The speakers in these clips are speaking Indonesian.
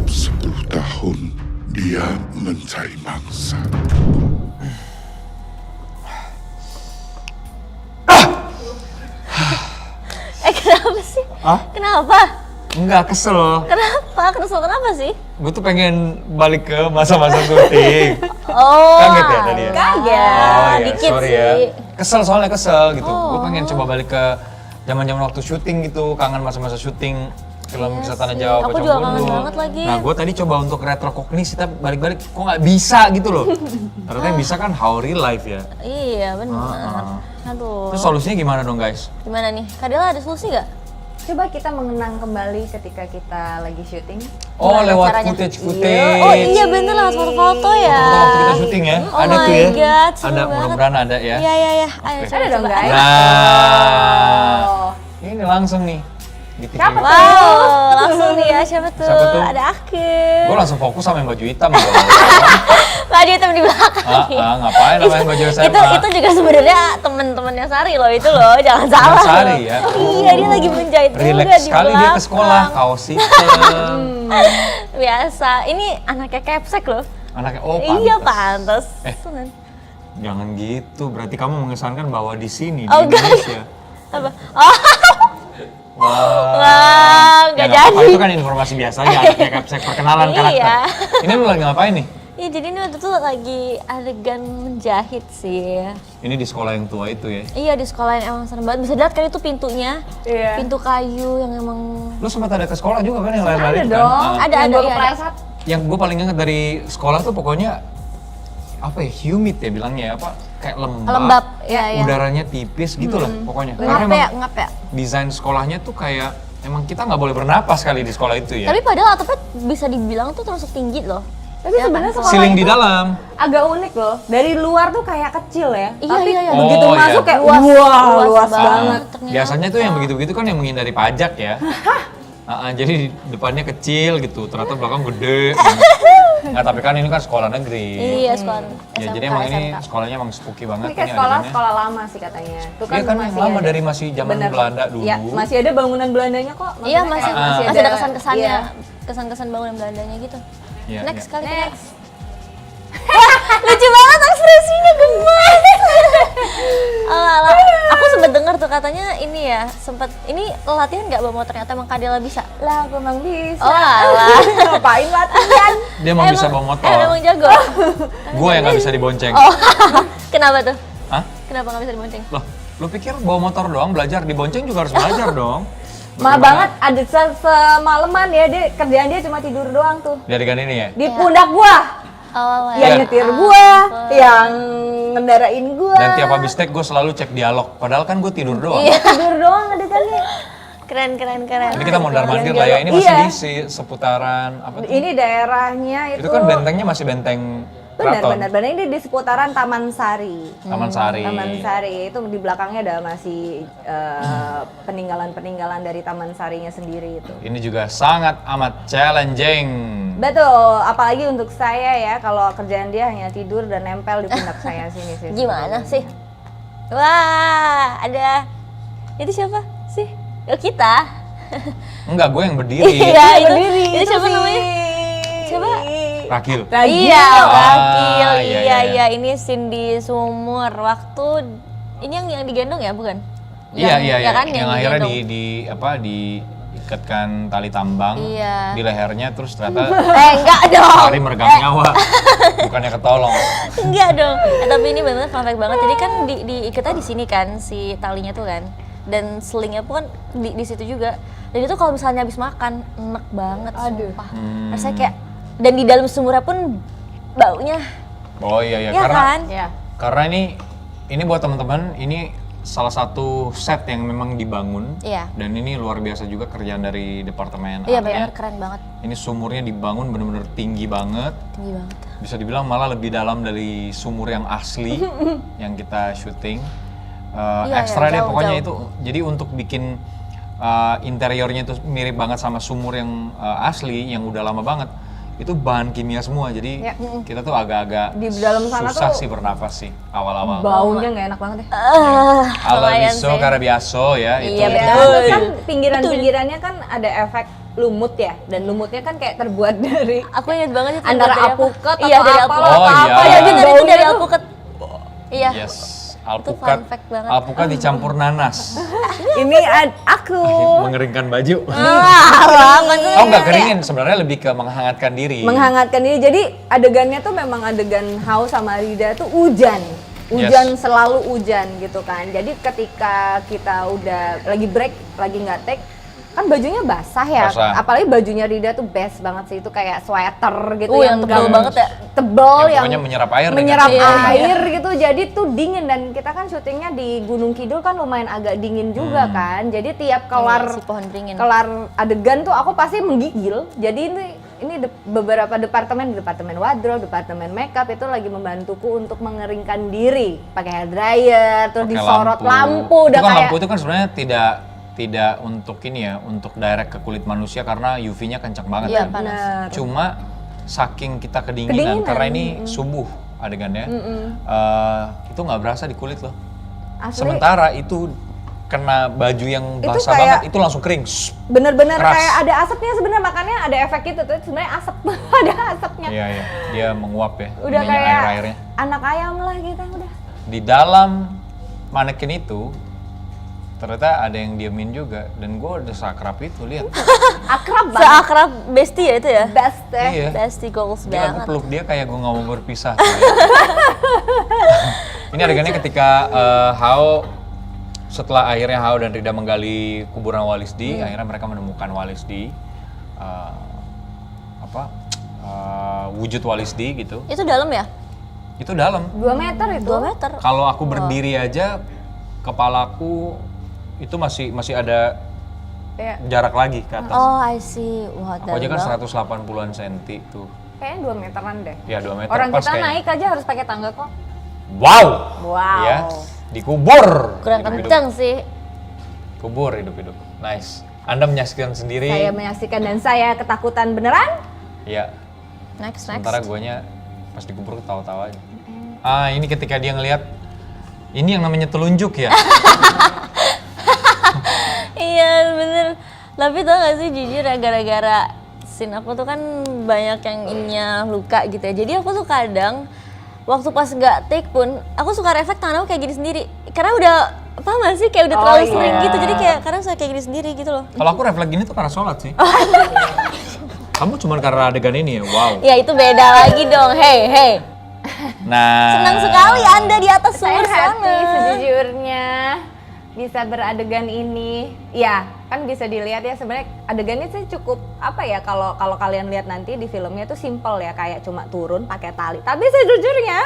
Setiap 10 tahun, dia mencari mangsa. Kenapa sih? Hah? Kenapa? Enggak, kesel. Kenapa? Kenapa sih? Gue tuh pengen balik ke masa-masa syuting. Oh, Kaget ya tadi ya? Kaget, Oh iya, dikit sorry sih. ya. Kesel soalnya kesel gitu. Oh. Gue pengen coba balik ke zaman-zaman waktu syuting gitu, kangen masa-masa syuting film Iya Kisah Tanah sih. Jawa. Aku Pocong juga kangen Gundul. banget lagi. Nah, gue tadi coba untuk retrokognisi, tapi balik-balik kok nggak bisa gitu loh. Ternyata yang bisa kan how real life ya. Iya, benar. Aduh. Terus solusinya gimana dong guys? Gimana nih? Kadela ada solusi nggak? Coba kita mengenang kembali ketika kita lagi syuting. Oh, Gimana lewat caranya? footage. Oh iya bener lah, foto-foto ya. Foto waktu kita syuting ya, Oh ada my tuh ya. God, seru Ada, banget. mudah-mudahan ada ya. Iya. Ayo, Oke. coba, Ada dong, coba. guys. Nah, Oh. ini langsung nih. Di TV. Siapa Wow, langsung nih ya, siapa tuh? Siapa tuh? Ada Akhil. Gue langsung fokus sama yang baju hitam dong. Baju hitam di belakang. Ngapain namanya baju SMA? Itu juga sebenarnya temen-temennya Sari loh, itu loh, jangan salah. Sari ya? Iya, dia lagi menjahit juga Relax di sekali dia ke sekolah, belakang. kaos hitam. Biasa, ini anaknya Kepsek loh. Anaknya, oh pantas. Iya, pantas. Jangan gitu, berarti kamu mengesankan bahwa di sini, Oh, di enggak. Indonesia. Apa? Oh, Wah, nggak nggak apa-apa, jadi. itu kan informasi biasa aja, anaknya Capsek, perkenalan Iya. karakter. Ini lu lagi ngapain nih? Iya, jadi ini waktu itu lagi adegan menjahit sih. Ini di sekolah yang tua itu ya? Iya, di sekolah yang emang serem banget. Bisa lihat kan itu pintunya, Iya. pintu kayu yang emang... Lu sempat ada ke sekolah juga kan yang lain-lain Ada kan? dong. Nah, Ada, Yang gua iya, ada. kepleset. yang gue paling ingat dari sekolah tuh pokoknya apa ya, humid ya bilangnya ya, apa kayak lembab, Lembab, iya. udaranya tipis gitu lah pokoknya. Ngap ya, ngap ya. desain sekolahnya tuh kayak emang kita nggak boleh bernapas kali di sekolah itu ya. Tapi padahal atapnya bisa dibilang tuh termasuk tinggi loh. Tapi Ya sebenarnya kan? sekolah Siling di itu dalam. agak unik loh. Dari luar tuh kayak kecil ya. Iya, Tapi iya. begitu Oh, masuk iya. kayak Luas, wah, luas luas banget. banget. Ternyata. Biasanya tuh yang begitu-begitu kan yang menghindari pajak ya. Jadi depannya kecil gitu, ternyata belakang gede. Nggak, tapi kan ini kan sekolah negeri. Iya, sekolah. Ya, SMK, jadi emang ini SMK. sekolahnya emang spooky banget. Ini kayak adegannya. sekolah lama sih katanya. Tuh Iya kan yang masih lama ada. dari masih zaman Bener. Belanda dulu. Iya, masih ada bangunan Belandanya kok. Iya, Maksudnya masih kayak ada kesan-kesannya. Iya. Kesan-kesan bangunan Belandanya gitu. Iya, Next iya. kali kita. Next. Lucu banget ekspresinya, gemes. Alah, aku sempet denger tuh katanya ini ya, sempet ini latihan nggak bawa motor, ternyata emang Kadela bisa. Lah, aku emang bisa. Oh alah. Ngapain latihan? Dia emang bisa bawa motor. Emang jago. Gua yang nggak bisa dibonceng. Oh, kenapa tuh? Hah? Kenapa nggak bisa dibonceng? Loh, lu pikir bawa motor doang belajar, dibonceng juga harus belajar dong. Mah banget, ada semalaman ya, dia kerjaan dia cuma tidur doang tuh. Di adegan ini ya? Di pundak gua. Oh, Yang Iya. nyetir gua, yang ngendarain gua. Dan tiap habis take gue selalu cek dialog, padahal kan gue tidur doang. Iya. Tidur doang adegannya. Keren. Ini kita mondar mandir lah ya, ini masih Iya. di seputaran apa tuh? Ini daerahnya itu. Itu kan bentengnya masih benteng keraton. Benar. Ini di seputaran Taman Sari. Taman Sari. Taman Sari itu di belakangnya ada masih peninggalan-peninggalan dari Taman Sarinya sendiri itu. Ini juga sangat amat challenging. Betul, apalagi untuk saya ya, kalau kerjaan dia hanya tidur dan nempel di pundak saya sini sih. Gimana sih? Wah, ada itu siapa sih? Oh, kita. Enggak, gue yang berdiri. Iya, itu. Berdiri, Itu siapa sih. namanya? Siapa? Rakil. Iya, Wakil. iya, Iya, iya. ini scene di sumur. Waktu ini yang digendong ya, bukan? Iya, ya kan, yang akhirnya digendong. diikatkan tali tambang Iya. di lehernya, terus ternyata Enggak dong. Sari meregang nyawa. Bukannya ketolong. Enggak dong. Tapi ini benar-benar fun fact banget. Jadi kan diikatnya di sini kan si talinya tuh kan. Dan selingnya pun kan di situ juga. Dan itu kalau misalnya habis makan enak banget, sumpah. Rasanya kayak, dan di dalam sumurnya pun baunya. Oh iya, Ya kan? karena ini buat teman-teman, ini salah satu set yang memang dibangun. Iya. Dan ini luar biasa juga kerjaan dari departemen Iya, art-nya. benar keren banget. Ini sumurnya dibangun bener-bener tinggi banget. Tinggi banget. Bisa dibilang malah lebih dalam dari sumur yang asli yang kita syuting. Iya, Ekstra deh jauh, pokoknya jauh. itu. Jadi untuk bikin interiornya itu mirip banget sama sumur yang asli yang udah lama banget. Itu bahan kimia semua. Jadi Ya. kita tuh agak-agak Di dalam sana susah tuh sih bernafas sih awal-awal. Baunya nggak enak banget deh. Ala lumayan biso sih. karena biaso ya itu. Iya, itu. betul. Kan pinggiran-pinggirannya kan ada efek lumut ya, dan lumutnya kan kayak terbuat dari Aku ingat banget itu antara dari apa? alpukat Iya, atau dari apa alpukat. Oh, apa iya. Iya jadi benar itu dari daunnya tuh alpukat. Iya. Yes, fun alpukat. fact banget. Alpukat dicampur nanas. ini aku Mengeringkan baju. Apa tuh? Oh enggak keringin, sebenarnya lebih ke menghangatkan diri. menghangatkan diri. Jadi adegannya tuh memang adegan Hao sama Rida tuh hujan. Hujan selalu hujan gitu kan. Jadi ketika kita udah lagi break, lagi nggak take, kan bajunya basah ya. Basah. Apalagi bajunya Rida tuh best banget sih, itu kayak sweater gitu Yang tebel banget ya. Tebel Yang yang pokoknya menyerap air dengan menyerap cepat. air gitu. Jadi tuh dingin, dan kita kan syutingnya di Gunung Kidul kan lumayan agak dingin juga kan. Jadi tiap kelar Si pohon beringin. kelar adegan tuh aku pasti menggigil. Jadi ini beberapa departemen wardrobe, departemen makeup itu lagi membantuku untuk mengeringkan diri pakai hair dryer, terus Pakai disorot lampu, Itu udah kan kayak lampu itu kan sebenarnya tidak untuk ini ya, untuk direct ke kulit manusia karena UV-nya kencang banget Iya, kan. panas. bener. Cuma saking kita kedinginan, Kedinginan, karena ini subuh adegannya, itu nggak berasa di kulit loh. Asli. Sementara itu kena baju yang Itu basah kayak- banget, itu langsung kering. Bener-bener Keras. kayak ada asapnya sebenarnya, makanya ada efek itu tuh sebenarnya asap. Ada asapnya. Iya, iya. Dia menguap ya, Udah ininya, kayak air-airnya. anak ayam lah gitu udah. Di dalam manekin itu, ternyata ada yang diemin juga. Dan gue udah seakrab itu, lihat. Akrab banget. Seakrab bestie ya itu ya? Best deh. Iya. Bestie goals Dia aku banget. peluk dia kayak gue nggak mau berpisah. Ini adegannya ketika Hao, setelah akhirnya Hao dan Rida menggali kuburan Walisdi, akhirnya mereka menemukan Walisdi, wujud Walisdi gitu. Itu dalam ya? Itu dalam. 2 meter itu. 2 meter. Kalau aku berdiri aja, kepalaku itu masih ada Kayak jarak lagi ke atas. Oh, I see. Wah, Aku aja dalam kan banget. 180-an senti tuh. kayaknya 2 meteran deh. Ya 2 meter Orang pas kita kayaknya. naik aja harus pakai tangga kok. Wow! Wow. Ya, dikubur. Kurang Hidup-hidup. kencang sih. Kubur hidup-hidup. Nice. Anda menyaksikan sendiri. Saya menyaksikan dan saya ketakutan beneran. Iya. Next. Sementara guanya pas dikubur ketawa-tawa aja. Ah, ini ketika dia ngelihat ini yang namanya telunjuk ya. Iya, bener. Tapi tau gak sih jujur ya, gara-gara scene aku tuh kan banyak yang ininya luka gitu ya. Jadi aku tuh kadang waktu pas nggak take pun aku suka refleks tangan aku kayak gini sendiri. Karena udah apa gak sih kayak udah terlalu iya. sering gitu. Jadi kayak kadang saya kayak gini sendiri gitu loh. Kalau aku refleks gini tuh karena sholat sih. Kamu cuma karena adegan ini ya? Wow. Ya itu beda lagi dong. Hey. Nah. Senang sekali Anda di atas Saya sumur happy sana. sejujurnya bisa beradegan ini. Ya, kan bisa dilihat ya sebenarnya adegannya sih cukup apa ya, kalau kalian lihat nanti di filmnya tuh simple ya, kayak cuma turun pakai tali. Tapi sejujurnya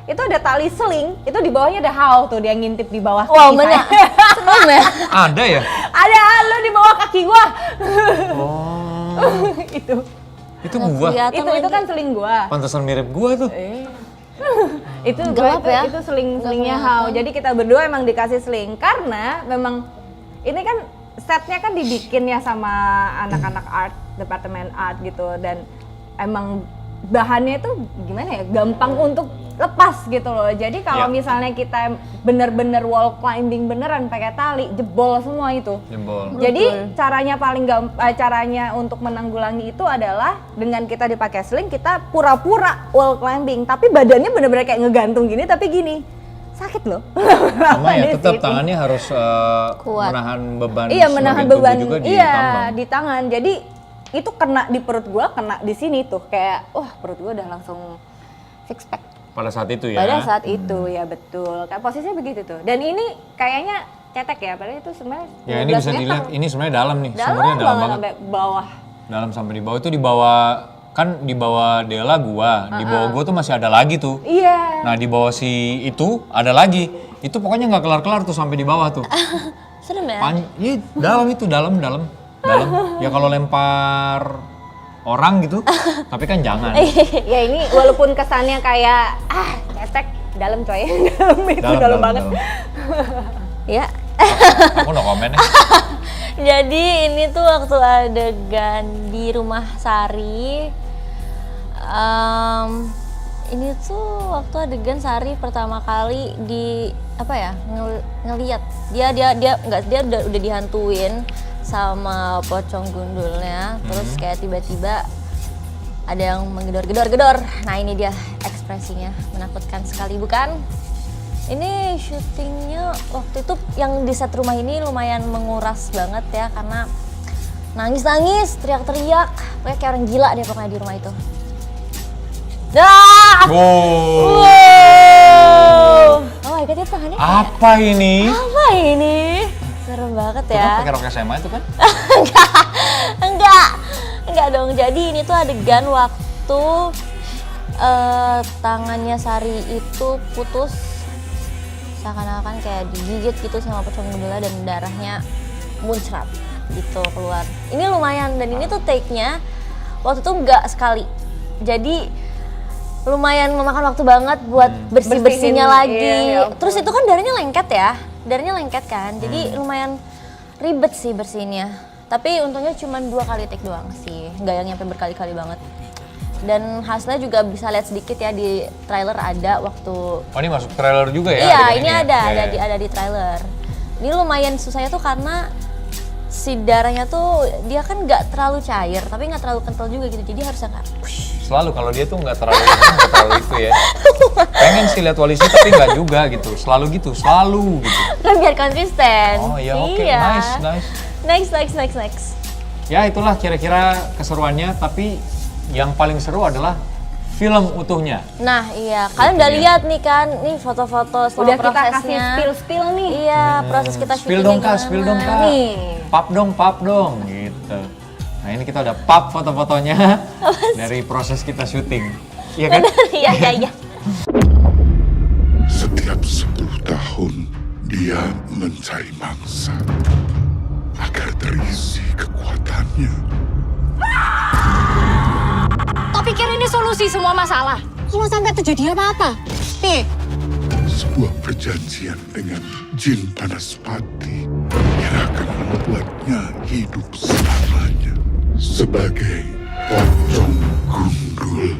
itu ada tali seling, itu di bawahnya ada Hao tuh, dia ngintip di bawah Wow, kaki bener. saya. Serem ya. Ada ya? Ada lo di bawah kaki gua. Oh. Itu. Itu gua. Kelihatan Itu lagi. kan seling gua. Pantesan mirip gua tuh. Itu Gelap gua, ya? itu selingnya Nggak Hao. kelihatan. Jadi kita berdua emang dikasih seling karena memang ini kan setnya kan dibikin ya sama anak-anak art, departemen art gitu, dan emang bahannya itu gimana ya, gampang untuk lepas gitu loh. Jadi kalau Ya. misalnya kita bener-bener wall climbing beneran pakai tali, jebol semua itu. Jempol. Jadi caranya paling caranya untuk menanggulangi itu adalah dengan kita dipakai sling, kita pura-pura wall climbing, tapi badannya bener-bener kayak ngegantung gini, tapi gini sakit loh. Sama ya, Di tetap sini. tangannya harus Kuat. menahan beban. Iya, menahan sebagian tubuh beban. juga di Iya, tambang. di tangan. Jadi itu kena di perut gua, kena di sini tuh kayak wah, perut gua udah langsung six pack. Pada saat itu ya. Pada saat itu ya betul. Kayak posisinya begitu tuh. Dan ini kayaknya cetek ya, padahal itu sebenarnya Ya ini 12 bisa meter. dilihat, ini sebenarnya dalam nih, Dalam sumurnya dalam banget banget. sampai bawah. Dalam sampai di bawah itu di bawah, kan di bawah Dela gua, di bawah gua tuh masih ada lagi tuh. Iya. Nah di bawah si itu ada lagi, itu pokoknya nggak kelar-kelar tuh sampai di bawah tuh. Serem ya. Iya dalam itu, dalam. Ya kalau lempar orang gitu, tapi kan jangan. Ya ini walaupun kesannya kayak cetek, dalam coy. Dalam itu dalam banget. Ya. Aku no komen ya. Jadi ini tuh waktu adegan di rumah Sari. ini tuh waktu adegan Sari pertama kali di apa ya ngelihat dia udah dihantuin sama pocong gundulnya, terus kayak tiba-tiba ada yang menggedor-gedor. Nah ini dia ekspresinya, menakutkan sekali bukan? Ini syutingnya waktu itu yang di set rumah ini lumayan menguras banget ya, karena nangis-nangis, teriak-teriak, kayak orang gila deh pokoknya di rumah itu. Dah! Wow. Oh my god, itu tangannya Apa ini? apa ini? Serem banget Itu kan ya. pakai rok SMA itu kan? Enggak dong. Jadi ini tuh adegan waktu tangannya Sari itu putus, seakan-akan kayak digigit gitu sama pocong gundula dan darahnya muncrat gitu keluar. Ini lumayan, dan ini tuh take-nya waktu itu enggak sekali. Jadi lumayan memakan waktu banget buat bersih-bersihnya lagi. Iya, Terus itu kan darahnya lengket ya. Darahnya lengket kan. Jadi lumayan ribet sih bersihinnya. Tapi untungnya cuma 2 kali take doang sih. Nggak yang nyampe berkali-kali banget. Dan hasilnya juga bisa lihat sedikit ya di trailer ada waktu. Oh ini masuk trailer juga ya? Iya, adegan ini ya? ada, Iya, iya. ada di trailer. Ini lumayan susahnya tuh karena si darahnya tuh dia kan nggak terlalu cair, tapi nggak terlalu kental juga gitu. Jadi harus kayak Selalu kalau dia tuh nggak terlalu itu ya. Pengen sih lihat Walisi tapi nggak juga gitu. Selalu gitu. kan biar konsisten. Oh iya, oke, Iya. nice. Next. Ya itulah kira-kira keseruannya, tapi yang paling seru adalah film utuhnya. Nah iya, kalian udah lihat nih kan, nih foto-foto selama Udah kita kasih prosesnya. spill nih. Iya, proses kita Spill syutingnya dong kak. Nih. Pap dong gitu. Nah ini kita udah pap foto-fotonya dari proses kita syuting. Iya kan? Iya. Setiap 10 tahun dia mencari mangsa agar terisi kekuatannya. Kau pikir ini solusi semua masalah? Kalau sampai terjadi apa-apa? Nih, Sebuah perjanjian dengan jin Banaspati yang akan membuatnya hidup selamanya sebagai pocong gundul.